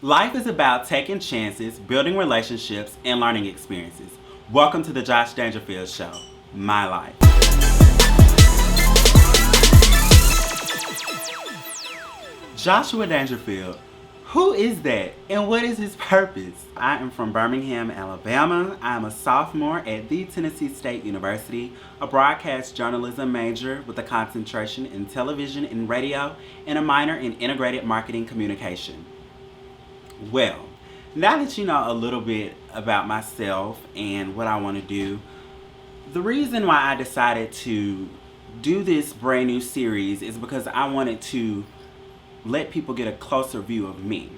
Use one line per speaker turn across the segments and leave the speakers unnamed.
Life is about taking chances, building relationships, and learning experiences. Welcome to the Josh Dangerfield Show, My Life. Joshua Dangerfield, who is that and what is his purpose? I am from Birmingham, Alabama. I am a sophomore at the Tennessee State University, a broadcast journalism major with a concentration in television and radio, and a minor in integrated marketing communication. Well, now that you know a little bit about myself and what I want to do, the reason why I decided to do this brand new series is because I wanted to let people get a closer view of me.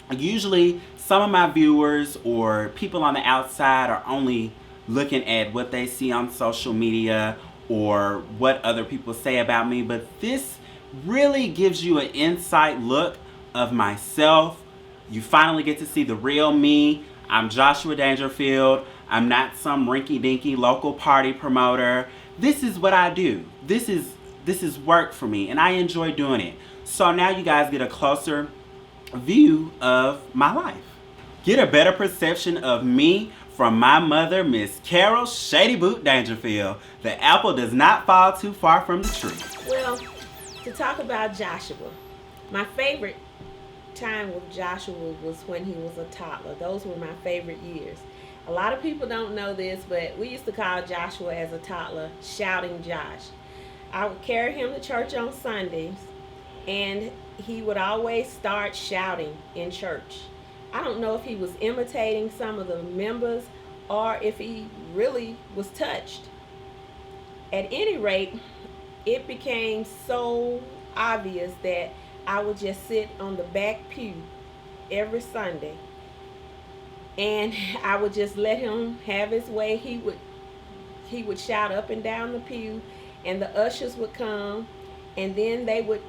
Usually, some of my viewers or people on the outside are only looking at what they see on social media or what other people say about me, but this really gives you an inside look of myself. You finally get to see the real me. I'm Joshua Dangerfield. I'm not some rinky-dinky local party promoter. This is what I do. This is work for me, and I enjoy doing it. So now you guys get a closer view of my life. Get a better perception of me from my mother, Miss Carol Shady Boot Dangerfield. The apple does not fall too far from the tree.
Well, to talk about Joshua, my favorite time with Joshua was when he was a toddler. Those were my favorite years. A lot of people don't know this, but we used to call Joshua as a toddler Shouting Josh. I would carry him to church on Sundays, and he would always start shouting in church. I don't know if he was imitating some of the members or if he really was touched. At any rate, it became so obvious that I would just sit on the back pew every Sunday, and I would just let him have his way. He would shout up and down the pew, and the ushers would come, and then they would,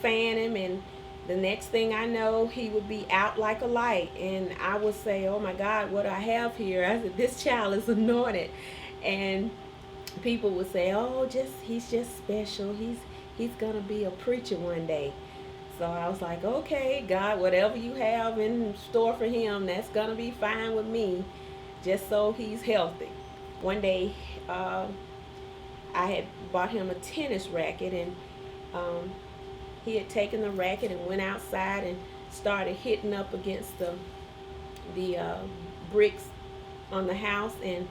fan him, and the next thing I know, he would be out like a light, and I would say, "Oh my God, what I have here?" I said, "This child is anointed," and people would say, "Oh, he's just special. He's gonna be a preacher one day." So I was like, "Okay, God, whatever you have in store for him, that's gonna be fine with me, just so he's healthy." One day, I had bought him a tennis racket, and he had taken the racket and went outside and started hitting up against the bricks on the house, and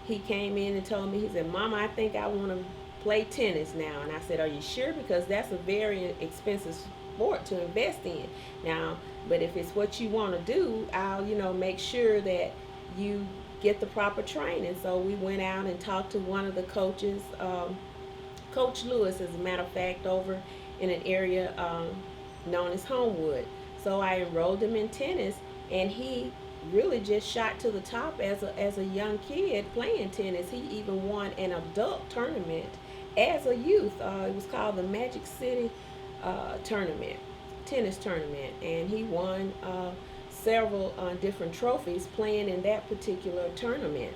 he came in and told me, he said, "Mama, I think I want to play tennis now." And I said, "Are you sure? Because that's a very expensive sport to invest in now, but if it's what you want to do, I'll make sure that you get the proper training." So we went out and talked to one of the coaches, Coach Lewis, as a matter of fact, over in an area known as Homewood. So I enrolled him in tennis, and he really just shot to the top as a young kid playing tennis. He even won an adult tournament as a youth. It was called the Magic City tennis tournament, and he won several different trophies playing in that particular tournament.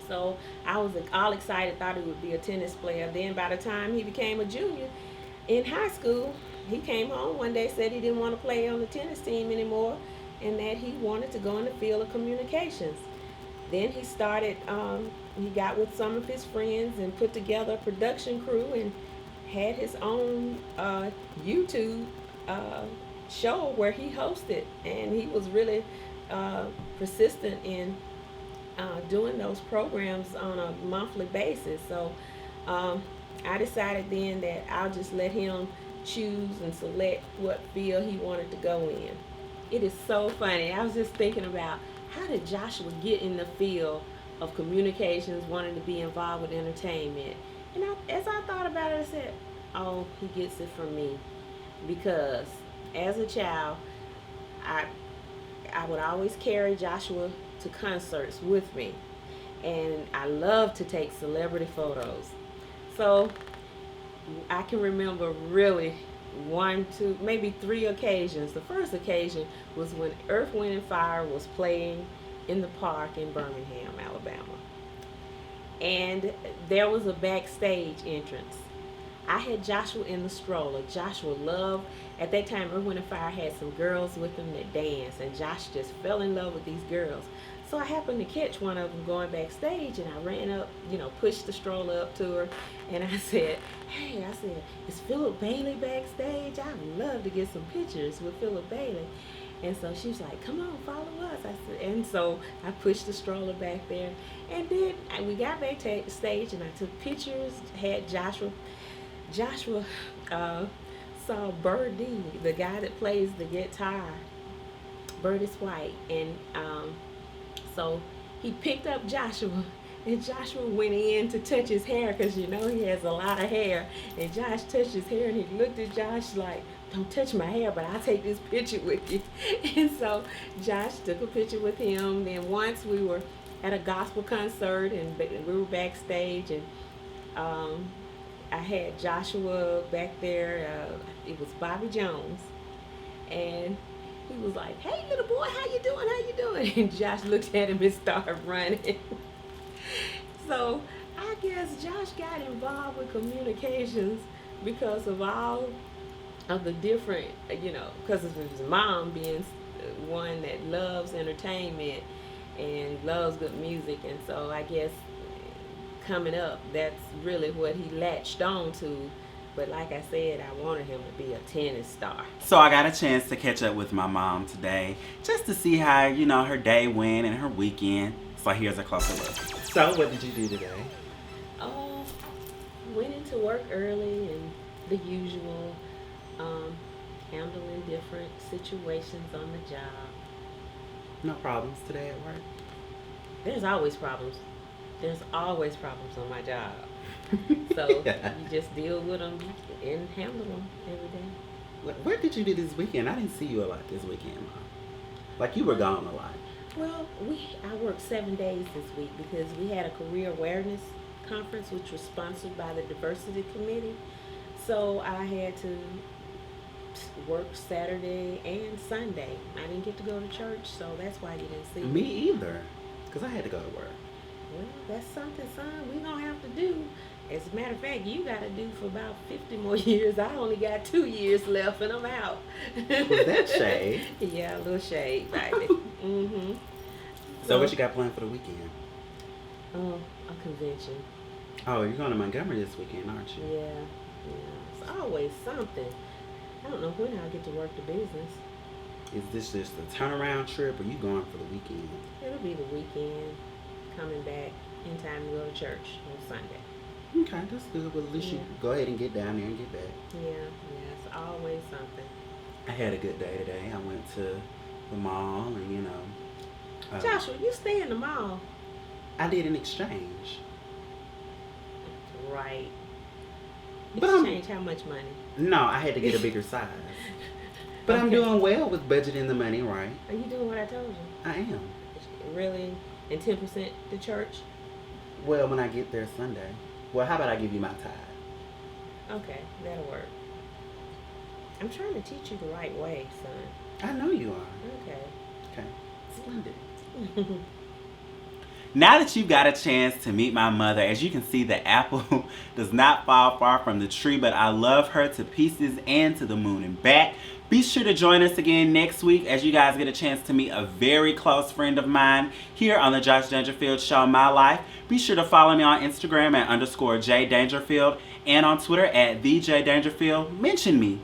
So I was all excited, thought he would be a tennis player. Then by the time he became a junior in high school, he came home one day, said he didn't want to play on the tennis team anymore, and that he wanted to go in the field of communications. Then he started, he got with some of his friends and put together a production crew and had his own YouTube show where he hosted, and he was really persistent in doing those programs on a monthly basis. So I decided then that I'll just let him choose and select what field he wanted to go in. It is so funny. I was just thinking about, how did Joshua get in the field of communications, wanting to be involved with entertainment? And as I thought about it, I said, "Oh, he gets it from me." Because as a child, I would always carry Joshua to concerts with me, and I love to take celebrity photos. So I can remember really one, two, maybe three occasions. The first occasion was when Earth, Wind, and Fire was playing in the park in Birmingham, Alabama. And there was a backstage entrance. I had Joshua in the stroller. Joshua loved, at that time, Earth, Wind & Fire had some girls with him that danced, and Josh just fell in love with these girls. So I happened to catch one of them going backstage, and I ran up, pushed the stroller up to her, and I said, hey, is Philip Bailey backstage? I'd love to get some pictures with Philip Bailey. And so she was like, come on, follow us. I said, and so I pushed the stroller back there. And then we got backstage, and I took pictures, had Joshua saw Birdie, the guy that plays the guitar. Bird is white. And so he picked up Joshua, and Joshua went in to touch his hair because he has a lot of hair. And Josh touched his hair, and he looked at Josh like, don't touch my hair, but I'll take this picture with you. And so Josh took a picture with him. Then once we were at a gospel concert, and we were backstage, and I had Joshua back there. It was Bobby Jones, and he was like, hey, little boy, how you doing? And Josh looked at him and started running. So I guess Josh got involved with communications because of all of the different, because of his mom being one that loves entertainment and loves good music. And so I guess coming up, that's really what he latched on to. But like I said, I wanted him to be a tennis star.
So I got a chance to catch up with my mom today just to see how, her day went and her weekend. So here's a closer look. So what did you do today?
Went into work early and the usual, handling different situations on the job.
No problems today at work?
There's always problems. There's always problems on my job. So
Yeah.
you just deal with them and handle them every day.
What did you do this weekend? I didn't see you a lot this weekend, Mom. Like you were gone a lot.
Well, I worked 7 days this week because we had a career awareness conference which was sponsored by the diversity committee. So I had to work Saturday and Sunday. I didn't get to go to church, so that's why you didn't see
Me either, because I had to go to work.
Well, that's something, son, we gonna have to do. As a matter of fact, you gotta do for about 50 more years. I only got 2 years left and I'm out.
Was that shade?
Yeah, a little shade, baby. Mm-hmm.
So what you got planned for the weekend?
A convention.
Oh, you're going to Montgomery this weekend, aren't you?
Yeah. It's always something. I don't know when I'll get to work the business.
Is this just a turnaround trip or you going for the weekend?
It'll be the weekend, coming back in time to go to church on Sunday.
Okay, that's good. Well, at least you go ahead and get down there and get back.
Yeah, it's always something.
I had a good day today. I went to the mall and,
Joshua, you stay in the mall.
I did an exchange.
Right.
But I'm-
Exchange how much money?
No, I had to get a bigger size. But I'm
Okay.
doing well with budgeting the money, right?
Are you doing what I told you?
I am.
Really? And 10% to church?
Well, when I get there Sunday. Well, how about I give you my tithe?
Okay, that'll work. I'm trying to teach you the right way, son.
I know you are.
Okay.
Okay. Splendid. Now that you've got a chance to meet my mother, as you can see, the apple does not fall far from the tree, but I love her to pieces and to the moon and back. Be sure to join us again next week as you guys get a chance to meet a very close friend of mine here on the Josh Dangerfield Show, My Life. Be sure to follow me on Instagram at _J Dangerfield and on Twitter at TheJ Dangerfield. Mention me.